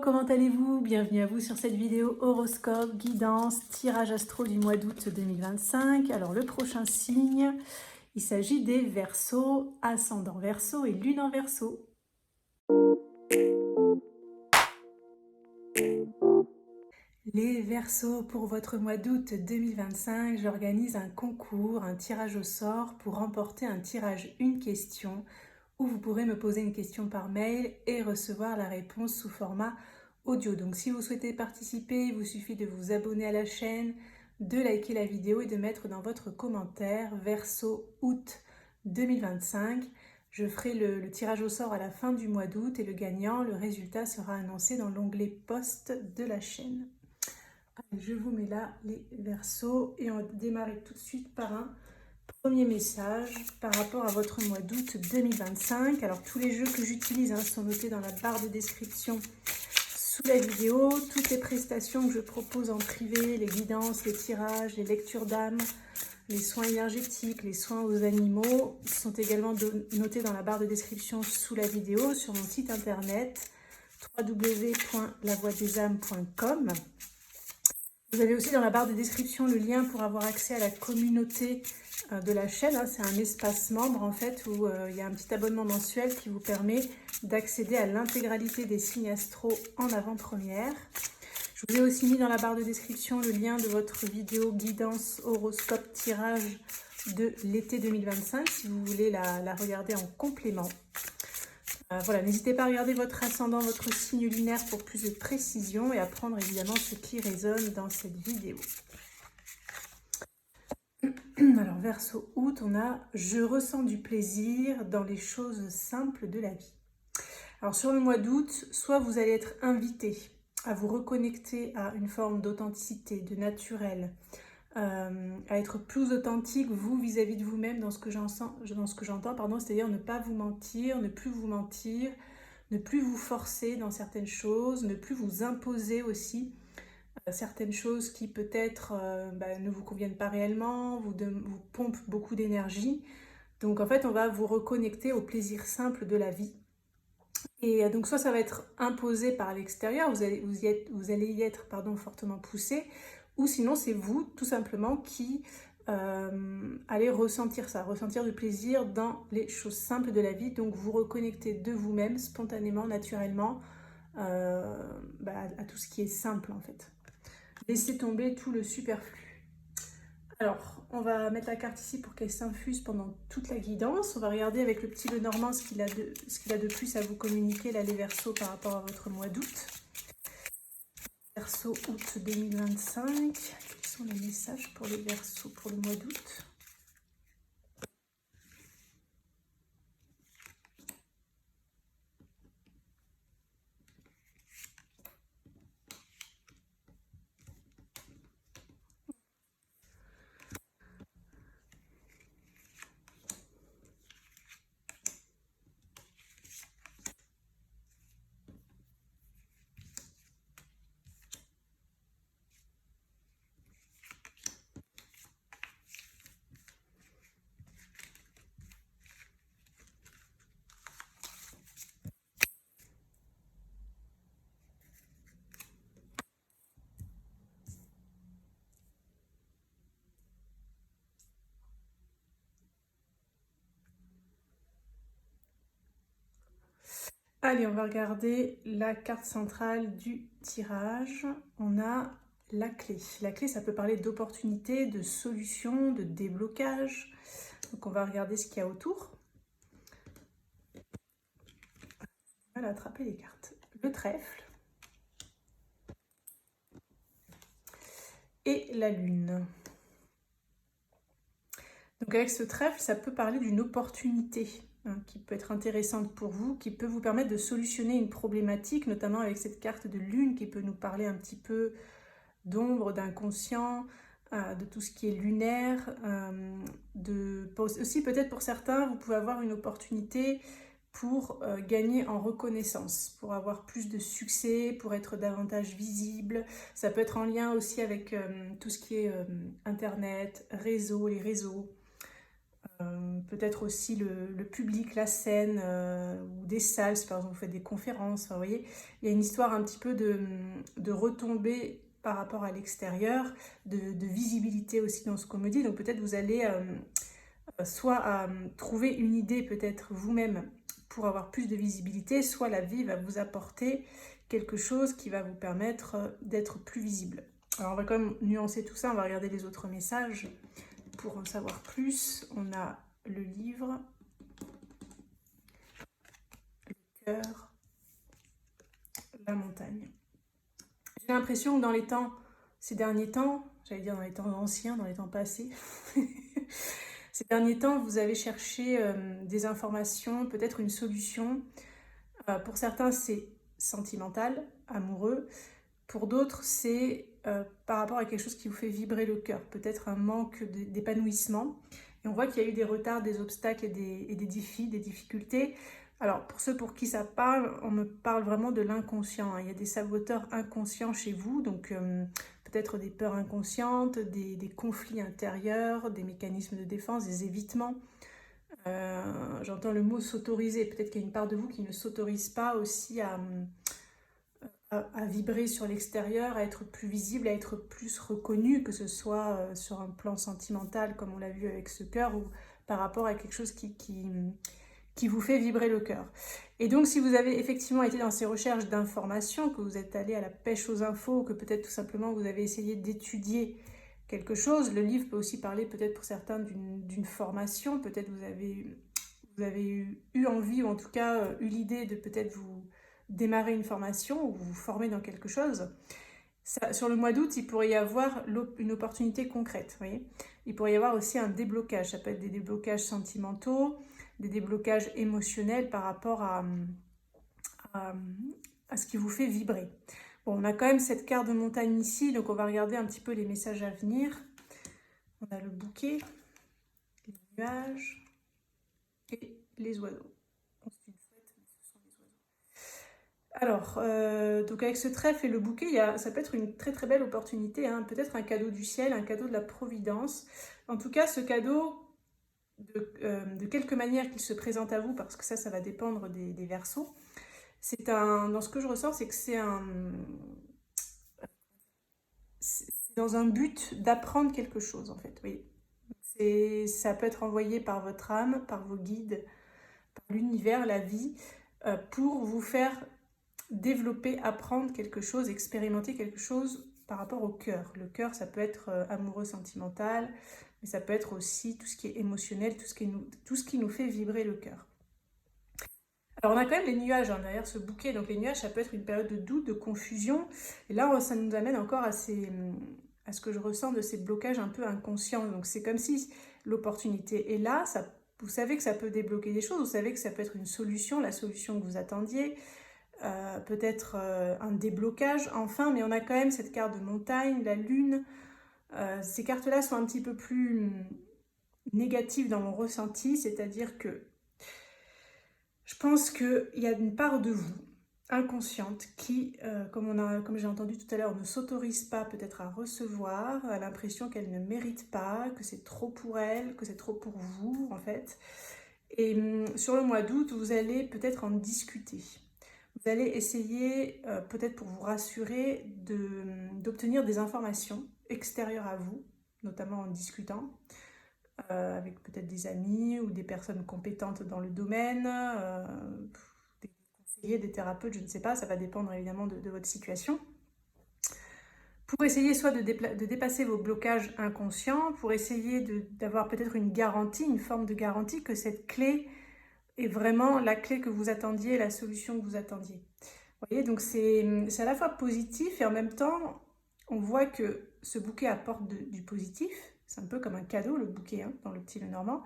comment allez-vous? Bienvenue à vous sur cette vidéo horoscope, guidance, tirage astro du mois d'août 2025. Alors le prochain signe, il s'agit des Verseaux, ascendant Verseau et lune en Verseau. Les Verseaux, pour votre mois d'août 2025, j'organise un concours, un tirage au sort pour remporter un tirage une question où vous pourrez me poser une question par mail et recevoir la réponse sous format audio. Donc si vous souhaitez participer, il vous suffit de vous abonner à la chaîne, de liker la vidéo et de mettre dans votre commentaire Verseau août 2025. Je ferai le tirage au sort à la fin du mois d'août et le gagnant, le résultat sera annoncé dans l'onglet post de la chaîne. Allez, je vous mets là les Verseaux et on va démarrer tout de suite par un premier message par rapport à votre mois d'août 2025. Alors tous les jeux que j'utilise sont notés dans la barre de description sous la vidéo. Toutes les prestations que je propose en privé, les guidances, les tirages, les lectures d'âme, les soins énergétiques, les soins aux animaux sont également notés dans la barre de description sous la vidéo sur mon site internet www.lavoidesâmes.com. Vous avez aussi dans la barre de description le lien pour avoir accès à la communauté de la chaîne. C'est un espace membre en fait où il y a un petit abonnement mensuel qui vous permet d'accéder à l'intégralité des signes astro en avant-première. Je vous ai aussi mis dans la barre de description le lien de votre vidéo guidance horoscope tirage de l'été 2025 si vous voulez la regarder en complément. Voilà, n'hésitez pas à regarder votre ascendant, votre signe lunaire pour plus de précision et à prendre évidemment ce qui résonne dans cette vidéo. Alors, Verseau août, on a « Je ressens du plaisir dans les choses simples de la vie ». Alors, sur le mois d'août, soit vous allez être invité à vous reconnecter à une forme d'authenticité, de naturel, à être plus authentique, vous, vis-à-vis de vous-même, dans ce que j'entends, c'est-à-dire ne pas vous mentir, ne plus vous mentir, ne plus vous forcer dans certaines choses, ne plus vous imposer aussi certaines choses qui peut-être ne vous conviennent pas réellement, vous pompent beaucoup d'énergie. Donc en fait, on va vous reconnecter au plaisir simple de la vie. Et donc soit ça va être imposé par l'extérieur, vous allez y être fortement poussé, ou sinon c'est vous tout simplement qui allez ressentir ça, ressentir du plaisir dans les choses simples de la vie, donc vous reconnecter de vous-même spontanément, naturellement à tout ce qui est simple en fait. Laissez tomber tout le superflu. Alors, on va mettre la carte ici pour qu'elle s'infuse pendant toute la guidance. On va regarder avec le petit Lenormand ce qu'il a de plus à vous communiquer, là, les Verseaux, par rapport à votre mois d'août. Verseau août 2025. Quels sont les messages pour les Verseaux pour le mois d'août ? Allez, on va regarder la carte centrale du tirage. On a la clé. La clé, ça peut parler d'opportunités, de solutions, de déblocage. Donc, on va regarder ce qu'il y a autour. On va attraper les cartes. Le trèfle. Et la lune. Donc avec ce trèfle, ça peut parler d'une opportunité qui peut être intéressante pour vous, qui peut vous permettre de solutionner une problématique, notamment avec cette carte de lune qui peut nous parler un petit peu d'ombre, d'inconscient, de tout ce qui est lunaire. Aussi peut-être pour certains, vous pouvez avoir une opportunité pour gagner en reconnaissance, pour avoir plus de succès, pour être davantage visible. Ça peut être en lien aussi avec tout ce qui est internet, les réseaux. peut-être aussi le public, la scène, ou des salles, si par exemple vous faites des conférences, enfin, vous voyez, il y a une histoire un petit peu de retombée par rapport à l'extérieur, de visibilité aussi dans ce qu'on me dit, donc peut-être vous allez soit trouver une idée peut-être vous-même pour avoir plus de visibilité, soit la vie va vous apporter quelque chose qui va vous permettre d'être plus visible. Alors on va quand même nuancer tout ça, on va regarder les autres messages pour en savoir plus. On a le livre, le cœur, la montagne. J'ai l'impression que dans les temps, ces derniers temps, j'allais dire dans les temps anciens, dans les temps passés, ces derniers temps, vous avez cherché des informations, peut-être une solution. Pour certains, c'est sentimental, amoureux. Pour d'autres, c'est par rapport à quelque chose qui vous fait vibrer le cœur, peut-être un manque d'épanouissement. Et on voit qu'il y a eu des retards, des obstacles et des défis, des difficultés. Alors, pour ceux pour qui ça parle, on me parle vraiment de l'inconscient, hein. Il y a des saboteurs inconscients chez vous, donc peut-être des peurs inconscientes, des conflits intérieurs, des mécanismes de défense, des évitements. J'entends le mot s'autoriser. Peut-être qu'il y a une part de vous qui ne s'autorise pas aussi à vibrer sur l'extérieur, à être plus visible, à être plus reconnu, que ce soit sur un plan sentimental, comme on l'a vu avec ce cœur, ou par rapport à quelque chose qui vous fait vibrer le cœur. Et donc, si vous avez effectivement été dans ces recherches d'informations, que vous êtes allé à la pêche aux infos, que peut-être tout simplement vous avez essayé d'étudier quelque chose, le livre peut aussi parler peut-être pour certains d'une formation, peut-être vous avez eu envie, ou en tout cas eu l'idée de peut-être vous démarrer une formation ou vous former dans quelque chose. Ça, sur le mois d'août, il pourrait y avoir une opportunité concrète. Vous voyez, il pourrait y avoir aussi un déblocage. Ça peut être des déblocages sentimentaux, des déblocages émotionnels par rapport à ce qui vous fait vibrer. Bon, on a quand même cette carte de montagne ici, donc on va regarder un petit peu les messages à venir. On a le bouquet, les nuages et les oiseaux. Alors, donc avec ce trèfle et le bouquet, ça peut être une très très belle opportunité, hein, peut-être un cadeau du ciel, un cadeau de la providence. En tout cas, ce cadeau, de quelque manière qu'il se présente à vous, parce que ça va dépendre des Verseaux, dans ce que je ressens, c'est que c'est dans un but d'apprendre quelque chose, en fait, oui. Ça peut être envoyé par votre âme, par vos guides, par l'univers, la vie, pour vous faire développer, apprendre quelque chose, expérimenter quelque chose par rapport au cœur. Le cœur, ça peut être amoureux, sentimental, mais ça peut être aussi tout ce qui est émotionnel, tout ce qui nous fait vibrer le cœur. Alors on a quand même les nuages derrière ce bouquet, donc les nuages, ça peut être une période de doute, de confusion, et là ça nous amène encore à ce que je ressens de ces blocages un peu inconscients. Donc c'est comme si l'opportunité est là, vous savez que ça peut débloquer des choses, vous savez que ça peut être une solution, la solution que vous attendiez, peut-être un déblocage enfin, mais on a quand même cette carte de montagne, la lune. Ces cartes-là sont un petit peu plus négatives dans mon ressenti, c'est-à-dire que je pense qu'il y a une part de vous inconsciente qui, comme j'ai entendu tout à l'heure, ne s'autorise pas peut-être à recevoir, a l'impression qu'elle ne mérite pas, que c'est trop pour elle, que c'est trop pour vous en fait. Et sur le mois d'août, vous allez peut-être en discuter. Vous allez essayer, peut-être pour vous rassurer, d'obtenir des informations extérieures à vous, notamment en discutant avec peut-être des amis ou des personnes compétentes dans le domaine, des conseillers, des thérapeutes, je ne sais pas, ça va dépendre évidemment de votre situation. Pour essayer soit de dépasser vos blocages inconscients, pour essayer d'avoir peut-être une garantie, une forme de garantie que cette clé est vraiment la clé que vous attendiez, la solution que vous attendiez. Vous voyez, donc c'est à la fois positif et en même temps, on voit que ce bouquet apporte du positif. C'est un peu comme un cadeau, le bouquet, hein, dans le petit Lenormand.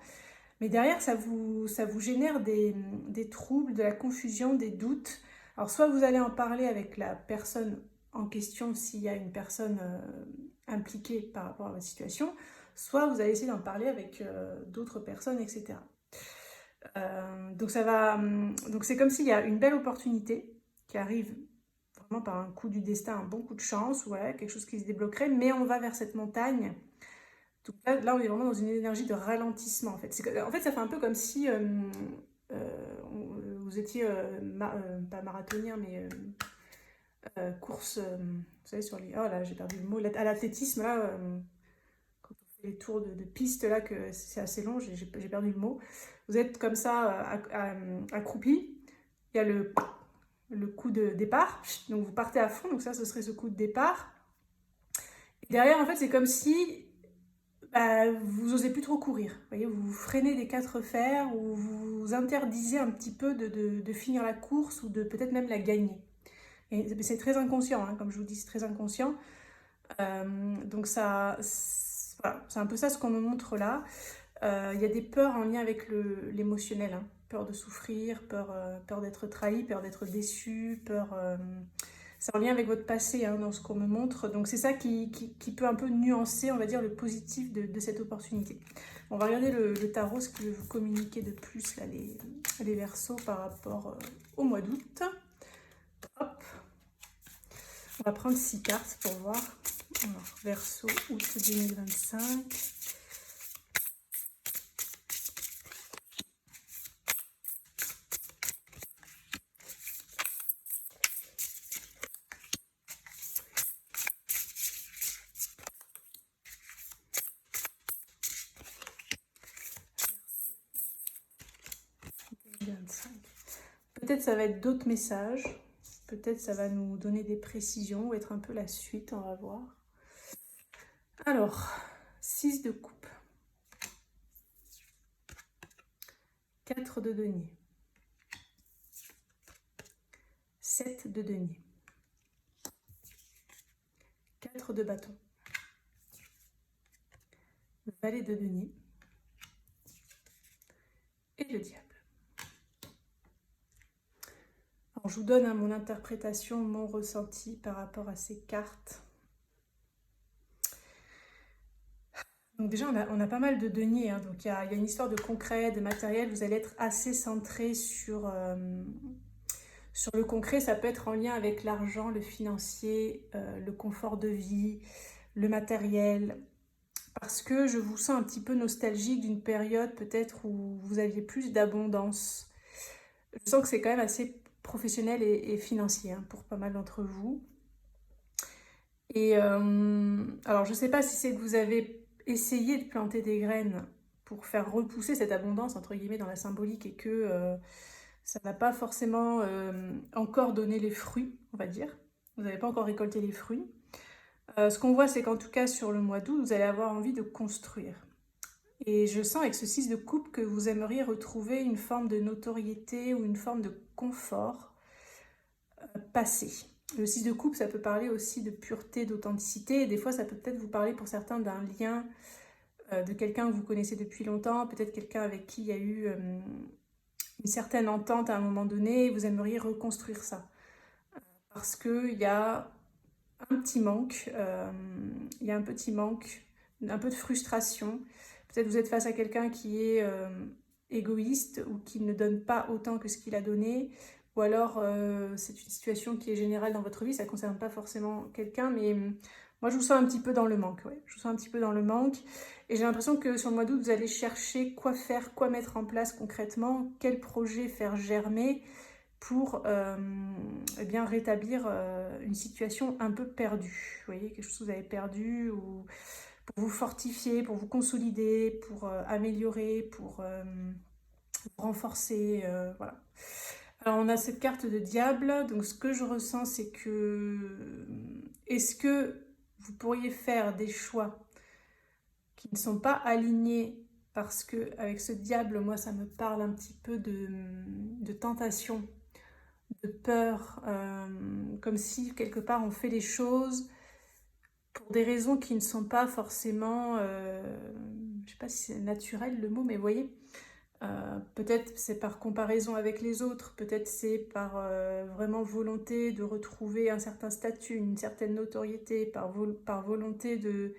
Mais derrière, ça vous génère des troubles, de la confusion, des doutes. Alors, soit vous allez en parler avec la personne en question, s'il y a une personne impliquée par rapport à votre situation, soit vous allez essayer d'en parler avec d'autres personnes, etc. Donc c'est comme s'il y a une belle opportunité qui arrive vraiment par un coup du destin, un bon coup de chance, ouais, quelque chose qui se débloquerait, mais on va vers cette montagne. Donc là, on est vraiment dans une énergie de ralentissement, en fait. En fait, ça fait un peu comme si vous étiez, pas marathonien, mais course, vous savez, sur les... Oh là, j'ai perdu le mot. À l'athlétisme, là, quand on fait les tours de piste, là, que c'est assez long, j'ai perdu le mot. Vous êtes comme ça, accroupi. Il y a le coup de départ. Donc, vous partez à fond. Donc ça, ce serait ce coup de départ. Et derrière, en fait, c'est comme si vous osez plus trop courir. Vous voyez, vous freinez des quatre fers ou vous interdisez un petit peu de finir la course ou de peut-être même la gagner. Et c'est très inconscient, hein, comme je vous dis, c'est très inconscient. Donc ça, voilà, c'est un peu ça ce qu'on me montre là. Il y a des peurs en lien avec l'émotionnel, hein. Peur de souffrir, peur d'être trahi, peur d'être déçu, c'est en lien avec votre passé, hein, dans ce qu'on me montre. Donc c'est ça qui peut un peu nuancer, on va dire, le positif de cette opportunité. On va regarder le tarot, ce qui veut vous communiquer de plus, là, les Verseaux par rapport au mois d'août. Hop. On va prendre 6 cartes pour voir. Alors, Verseau, août 2025. Peut-être ça va être d'autres messages. Peut-être ça va nous donner des précisions ou être un peu la suite, on va voir. Alors, 6 de coupe. 4 de denier. 7 de denier. 4 de bâton. Valet de denier. Et le diable. Alors, je vous donne, hein, mon interprétation, mon ressenti par rapport à ces cartes. Donc déjà, on a pas mal de deniers, hein, donc il y a une histoire de concret, de matériel. Vous allez être assez centré sur le concret. Ça peut être en lien avec l'argent, le financier, le confort de vie, le matériel. Parce que je vous sens un petit peu nostalgique d'une période peut-être où vous aviez plus d'abondance. Je sens que c'est quand même assez professionnel et financier, hein, pour pas mal d'entre vous. Et alors, je ne sais pas si c'est que vous avez essayé de planter des graines pour faire repousser cette abondance, entre guillemets, dans la symbolique, et que ça n'a pas forcément encore donné les fruits, on va dire. Vous n'avez pas encore récolté les fruits. Ce qu'on voit, c'est qu'en tout cas, sur le mois d'août, vous allez avoir envie de construire. Et je sens avec ce 6 de coupe que vous aimeriez retrouver une forme de notoriété ou une forme de confort passé. Le 6 de coupe, ça peut parler aussi de pureté, d'authenticité. Et des fois, ça peut peut-être vous parler pour certains d'un lien de quelqu'un que vous connaissez depuis longtemps, peut-être quelqu'un avec qui il y a eu une certaine entente à un moment donné, et vous aimeriez reconstruire ça. Parce qu'il y a un petit manque, il y a un petit manque, un peu de frustration. Peut-être vous êtes face à quelqu'un qui est égoïste ou qui ne donne pas autant que ce qu'il a donné. Ou alors, c'est une situation qui est générale dans votre vie, ça ne concerne pas forcément quelqu'un, mais moi, je vous sens un petit peu dans le manque. Ouais. Je vous sens un petit peu dans le manque. Et j'ai l'impression que sur le mois d'août, vous allez chercher quoi faire, quoi mettre en place concrètement, quel projet faire germer pour eh bien rétablir une situation un peu perdue. Vous voyez, quelque chose que vous avez perdu, ou pour vous fortifier, pour vous consolider, pour améliorer, pour renforcer, voilà. Alors, on a cette carte de diable. Donc, ce que je ressens, c'est que est-ce que vous pourriez faire des choix qui ne sont pas alignés, parce que avec ce diable, moi, ça me parle un petit peu de tentation, de peur, comme si quelque part on fait les choses pour des raisons qui ne sont pas forcément, je ne sais pas si c'est naturel le mot, mais vous voyez, peut-être c'est par comparaison avec les autres, peut-être c'est par vraiment volonté de retrouver un certain statut, une certaine notoriété, par volonté de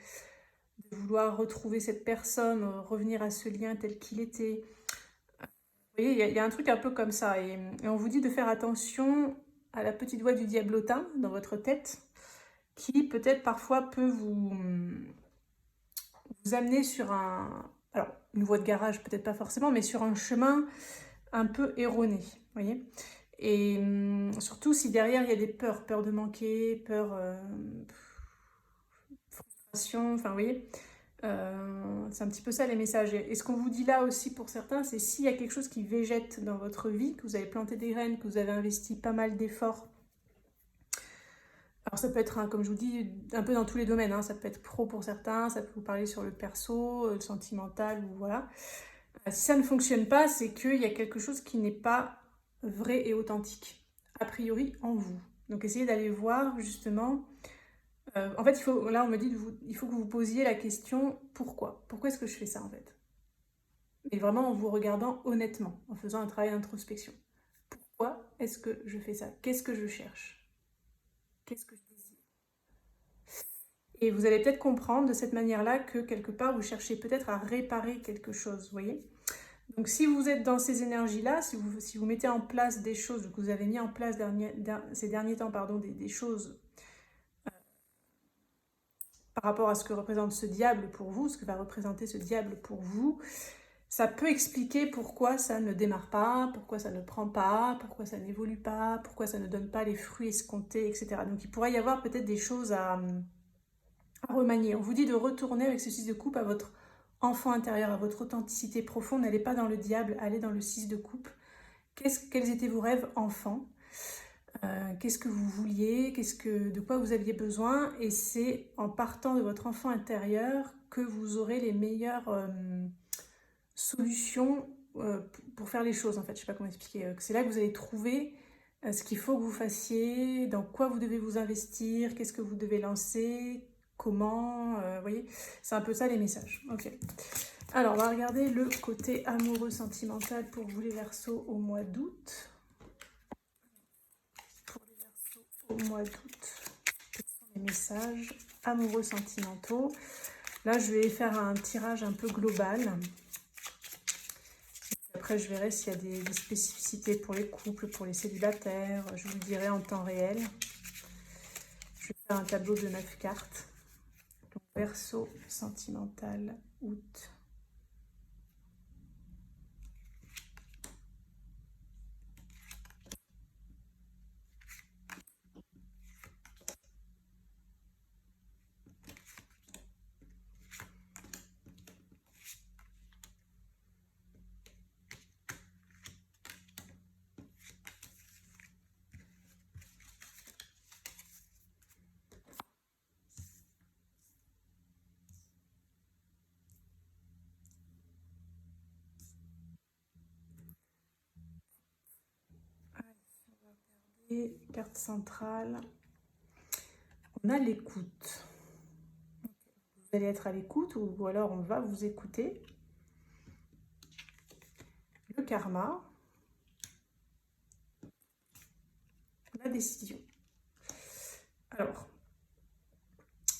vouloir retrouver cette personne, revenir à ce lien tel qu'il était. Vous voyez, il y a un truc un peu comme ça, et on vous dit de faire attention à la petite voix du diablotin dans votre tête, qui peut-être parfois peut vous vous amener sur alors une voie de garage peut-être pas forcément, mais sur un chemin un peu erroné, vous voyez. Et surtout si derrière il y a des peurs, peur de manquer, peur, frustration, enfin vous voyez. C'est un petit peu ça les messages. Et ce qu'on vous dit là aussi pour certains, c'est s'il y a quelque chose qui végète dans votre vie, que vous avez planté des graines, que vous avez investi pas mal d'efforts. Alors ça peut être, comme je vous dis, un peu dans tous les domaines, hein. Ça peut être pro pour certains, ça peut vous parler sur le perso, le sentimental, ou voilà. Si ça ne fonctionne pas, c'est qu'il y a quelque chose qui n'est pas vrai et authentique, a priori en vous. Donc essayez d'aller voir justement. En fait, là on me dit, il faut que vous posiez la question pourquoi. Pourquoi est-ce que je fais ça en fait? Et vraiment en vous regardant honnêtement, en faisant un travail d'introspection. Pourquoi est-ce que je fais ça? Qu'est-ce que je cherche? Qu'est-ce que je désire? Et vous allez peut-être comprendre de cette manière-là que quelque part vous cherchez peut-être à réparer quelque chose, vous voyez? Donc si vous êtes dans ces énergies-là, si vous mettez en place des choses, que vous avez mis en place ces derniers temps, des choses par rapport à ce que représente ce diable pour vous, ce que va représenter ce diable pour vous, ça peut expliquer pourquoi ça ne démarre pas, pourquoi ça ne prend pas, pourquoi ça n'évolue pas, pourquoi ça ne donne pas les fruits escomptés, etc. Donc il pourrait y avoir peut-être des choses à remanier. On vous dit de retourner avec ce 6 de coupe à votre enfant intérieur, à votre authenticité profonde. N'allez pas dans le diable, allez dans le 6 de coupe. Quels étaient vos rêves enfants? Qu'est-ce que vous vouliez? De quoi vous aviez besoin? Et c'est en partant de votre enfant intérieur que vous aurez les meilleures solutions pour faire les choses. En fait, je ne sais pas comment expliquer. C'est là que vous allez trouver ce qu'il faut que vous fassiez, dans quoi vous devez vous investir, qu'est-ce que vous devez lancer, comment, vous voyez, c'est un peu ça les messages. Ok. Alors, on va regarder le côté amoureux sentimental pour vous les Verseaux au mois d'août. Pour les Verseaux au mois d'août, quels sont les messages amoureux sentimentaux? Là, je vais faire un tirage un peu global. Après, je verrai s'il y a des spécificités pour les couples, pour les célibataires. Je vous le dirai en temps réel. Je vais faire un tableau de 9 cartes. Donc, Verseau sentimental, août. Et carte centrale, on a l'écoute. Vous allez être à l'écoute ou alors on va vous écouter. Le karma. La décision. Alors,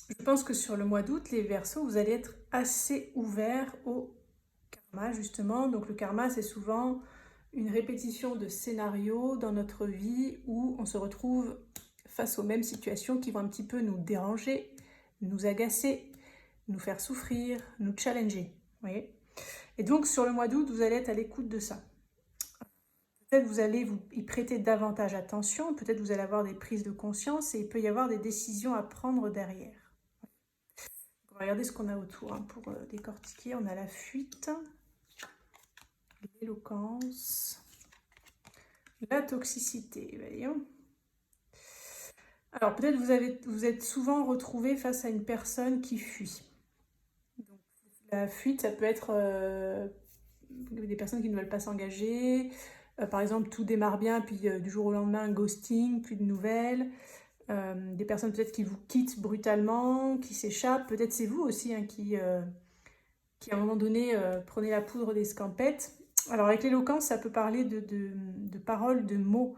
je pense que sur le mois d'août, les Verseaux, vous allez être assez ouverts au karma, justement. Donc le karma, c'est souvent une répétition de scénarios dans notre vie où on se retrouve face aux mêmes situations qui vont un petit peu nous déranger, nous agacer, nous faire souffrir, nous challenger. Vous voyez? Et donc sur le mois d'août, vous allez être à l'écoute de ça. Peut-être vous allez y prêter davantage attention, peut-être vous allez avoir des prises de conscience et il peut y avoir des décisions à prendre derrière. On va regarder ce qu'on a autour pour décortiquer. On a la fuite, l'éloquence, la toxicité, voyons. Alors peut-être vous êtes souvent retrouvé face à une personne qui fuit. Donc, la fuite, ça peut être des personnes qui ne veulent pas s'engager. Par exemple, tout démarre bien, puis du jour au lendemain, un ghosting, plus de nouvelles. Des personnes peut-être qui vous quittent brutalement, qui s'échappent. Peut-être c'est vous aussi qui à un moment donné prenez la poudre des scampettes. Alors avec l'éloquence, ça peut parler de paroles, de mots.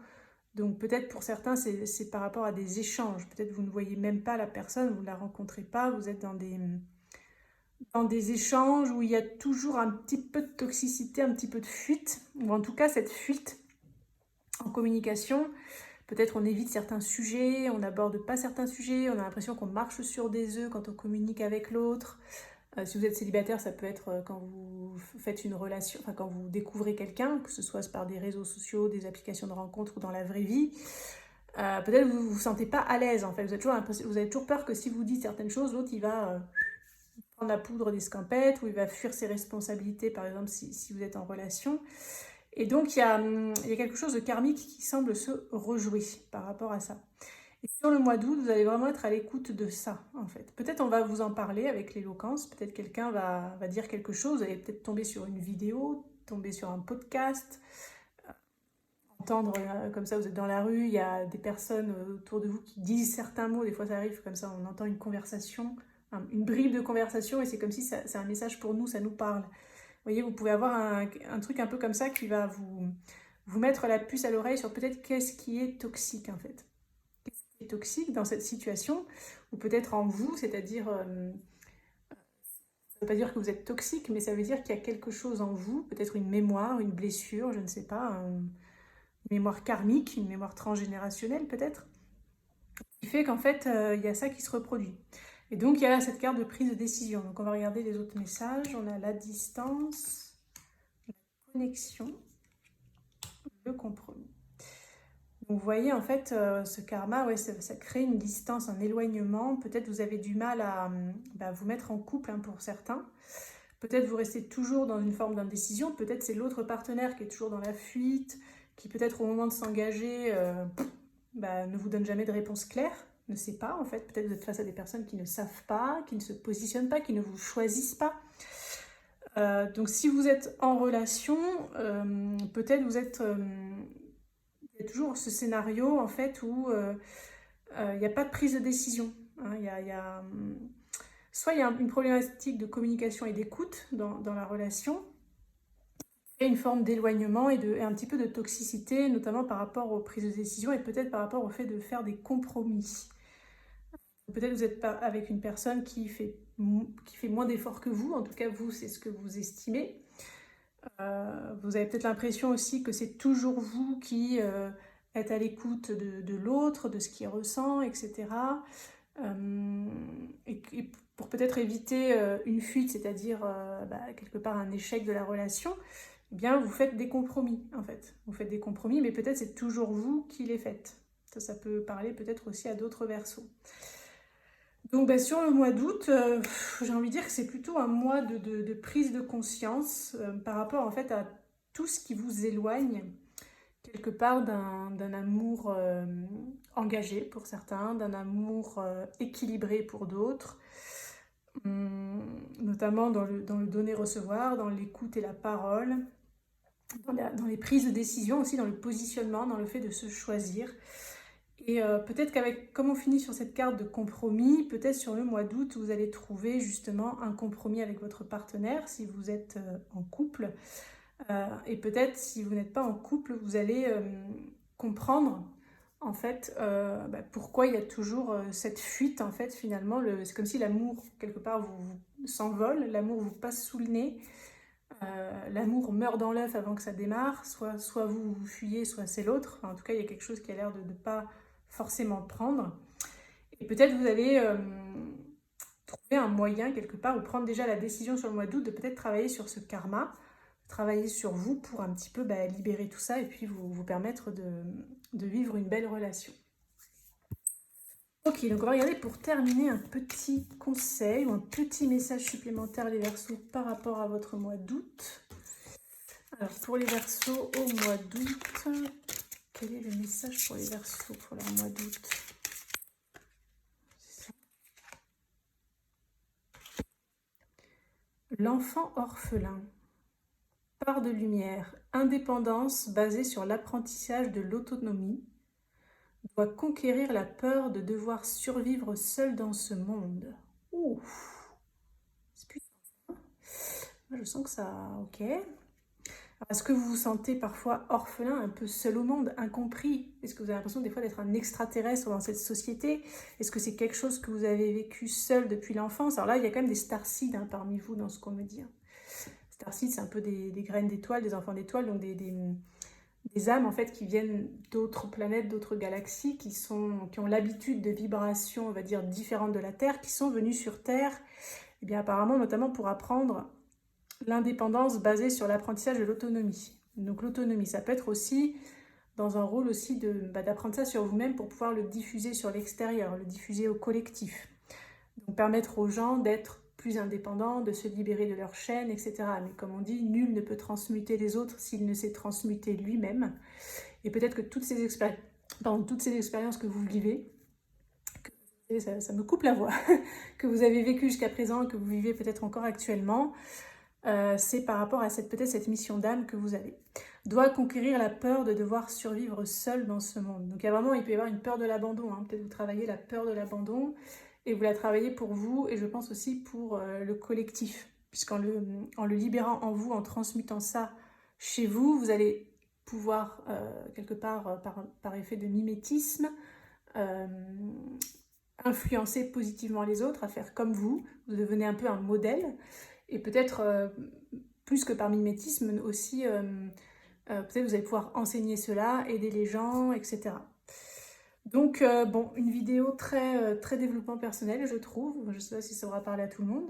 Donc peut-être pour certains, c'est par rapport à des échanges. Peut-être vous ne voyez même pas la personne, vous ne la rencontrez pas, vous êtes dans des échanges où il y a toujours un petit peu de toxicité, un petit peu de fuite, ou en tout cas cette fuite en communication. Peut-être on évite certains sujets, on n'aborde pas certains sujets, on a l'impression qu'on marche sur des œufs quand on communique avec l'autre. Si vous êtes célibataire, ça peut être quand vous faites une relation, enfin quand vous découvrez quelqu'un, que ce soit par des réseaux sociaux, des applications de rencontres ou dans la vraie vie. Peut-être que vous ne vous sentez pas à l'aise, en fait. Vous avez toujours peur que si vous dites certaines choses, l'autre, il va prendre la poudre d'escampette ou il va fuir ses responsabilités, par exemple, si vous êtes en relation. Et donc, il y a quelque chose de karmique qui semble se rejouer par rapport à ça. Et sur le mois d'août, vous allez vraiment être à l'écoute de ça, en fait. Peut-être on va vous en parler avec l'éloquence, peut-être quelqu'un va dire quelque chose, vous allez peut-être tomber sur une vidéo, tomber sur un podcast, entendre comme ça, vous êtes dans la rue, il y a des personnes autour de vous qui disent certains mots, des fois ça arrive comme ça, on entend une conversation, une bribe de conversation, et c'est comme si c'est un message pour nous, ça nous parle. Vous voyez, vous pouvez avoir un truc un peu comme ça qui va vous mettre la puce à l'oreille sur peut-être qu'est-ce qui est toxique, en fait. Qu'est-ce qui est toxique dans cette situation, ou peut-être en vous, c'est-à-dire, ça ne veut pas dire que vous êtes toxique, mais ça veut dire qu'il y a quelque chose en vous, peut-être une mémoire, une blessure, je ne sais pas, une mémoire karmique, une mémoire transgénérationnelle peut-être, qui fait qu'en fait, il y a ça qui se reproduit. Et donc, il y a cette carte de prise de décision. Donc, on va regarder les autres messages. On a la distance, la connexion, le compromis. Donc, vous voyez, en fait, ce karma, ouais, ça crée une distance, un éloignement. Peut-être vous avez du mal à vous mettre en couple, hein, pour certains. Peut-être vous restez toujours dans une forme d'indécision. Peut-être c'est l'autre partenaire qui est toujours dans la fuite, qui peut-être au moment de s'engager ne vous donne jamais de réponse claire, ne sait pas en fait. Peut-être vous êtes face à des personnes qui ne savent pas, qui ne se positionnent pas, qui ne vous choisissent pas. Donc si vous êtes en relation, peut-être vous êtes... il y a toujours ce scénario en fait où il n'y a pas de prise de décision. Hein, soit il y a une problématique de communication et d'écoute dans la relation, et une forme d'éloignement et un petit peu de toxicité, notamment par rapport aux prises de décision et peut-être par rapport au fait de faire des compromis. Peut-être vous êtes avec une personne qui fait moins d'efforts que vous, en tout cas vous, c'est ce que vous estimez. Vous avez peut-être l'impression aussi que c'est toujours vous qui êtes à l'écoute de l'autre, de ce qu'il ressent, etc. Et pour peut-être éviter une fuite, c'est-à-dire quelque part un échec de la relation, eh bien vous faites des compromis en fait. Vous faites des compromis, mais peut-être c'est toujours vous qui les faites. Ça peut parler peut-être aussi à d'autres versos. Donc sur le mois d'août, j'ai envie de dire que c'est plutôt un mois de prise de conscience par rapport en fait à tout ce qui vous éloigne quelque part d'un amour engagé pour certains, d'un amour équilibré pour d'autres, notamment dans le donner-recevoir, dans l'écoute et la parole, dans les prises de décision aussi, dans le positionnement, dans le fait de se choisir. Et peut-être comme on finit sur cette carte de compromis, peut-être sur le mois d'août, vous allez trouver justement un compromis avec votre partenaire si vous êtes en couple. Et peut-être si vous n'êtes pas en couple, vous allez comprendre en fait pourquoi il y a toujours cette fuite en fait finalement. C'est comme si l'amour quelque part vous s'envole, l'amour vous passe sous le nez. L'amour meurt dans l'œuf avant que ça démarre, soit vous fuyez, soit c'est l'autre. Enfin, en tout cas, il y a quelque chose qui a l'air de ne pas forcément prendre. Et peut-être vous allez trouver un moyen quelque part, ou prendre déjà la décision sur le mois d'août de peut-être travailler sur ce karma, travailler sur vous pour un petit peu libérer tout ça et puis vous permettre de vivre une belle relation. Ok, donc on va regarder pour terminer un petit conseil ou un petit message supplémentaire les Verseaux par rapport à votre mois d'août. Alors pour les Verseaux au mois d'août, quel est le message pour les Verseaux pour leur mois d'août? L'enfant orphelin. Part de lumière, indépendance basée sur l'apprentissage de l'autonomie, doit conquérir la peur de devoir survivre seul dans ce monde. Ouf, c'est puissant. Je sens que ça... Ok. Est-ce que vous vous sentez parfois orphelin, un peu seul au monde, incompris? Est-ce que vous avez l'impression des fois d'être un extraterrestre dans cette société? Est-ce que c'est quelque chose que vous avez vécu seul depuis l'enfance? Alors là, il y a quand même des starseeds parmi vous dans ce qu'on me dit. Starseeds, c'est un peu des graines d'étoiles, des enfants d'étoiles, donc des âmes en fait qui viennent d'autres planètes, d'autres galaxies, qui ont l'habitude de vibrations, on va dire, différentes de la Terre, qui sont venues sur Terre Eh bien apparemment, notamment pour apprendre l'indépendance basée sur l'apprentissage de l'autonomie. Donc l'autonomie, ça peut être aussi dans un rôle aussi d'apprendre ça sur vous-même pour pouvoir le diffuser sur l'extérieur, le diffuser au collectif. Donc permettre aux gens d'être plus indépendants, de se libérer de leur chaîne, etc. Mais comme on dit, nul ne peut transmuter les autres s'il ne s'est transmuté lui-même. Et peut-être que toutes ces expériences que vous vivez, ça me coupe la voix, que vous avez vécu jusqu'à présent, que vous vivez peut-être encore actuellement, c'est par rapport à peut-être cette mission d'âme que vous avez. Doit conquérir la peur de devoir survivre seul dans ce monde. Donc il peut y avoir une peur de l'abandon, hein. Peut-être vous travaillez la peur de l'abandon et vous la travaillez pour vous et je pense aussi pour le collectif. Puisqu'en le libérant en vous, en transmutant ça chez vous, vous allez pouvoir, quelque part, par effet de mimétisme, influencer positivement les autres à faire comme vous devenez un peu un modèle, et peut-être plus que par mimétisme aussi, peut-être vous allez pouvoir enseigner cela, aider les gens, etc. Donc bon, une vidéo très développement personnel, je trouve. Je ne sais pas si ça aura parlé à tout le monde.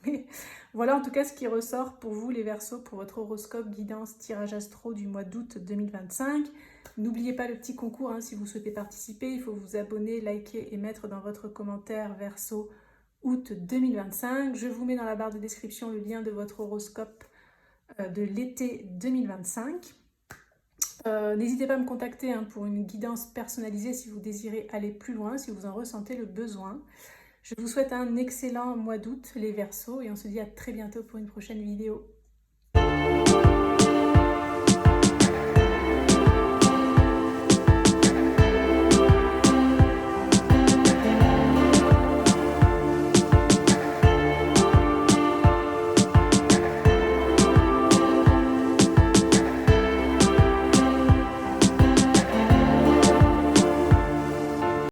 Mais voilà en tout cas ce qui ressort pour vous les Verseaux, pour votre horoscope guidance tirage astro du mois d'août 2025. N'oubliez pas le petit concours, hein, si vous souhaitez participer, il faut vous abonner, liker et mettre dans votre commentaire Verseau août 2025. Je vous mets dans la barre de description le lien de votre horoscope de l'été 2025. N'hésitez pas à me contacter, hein, pour une guidance personnalisée si vous désirez aller plus loin, si vous en ressentez le besoin. Je vous souhaite un excellent mois d'août les Verseaux et on se dit à très bientôt pour une prochaine vidéo.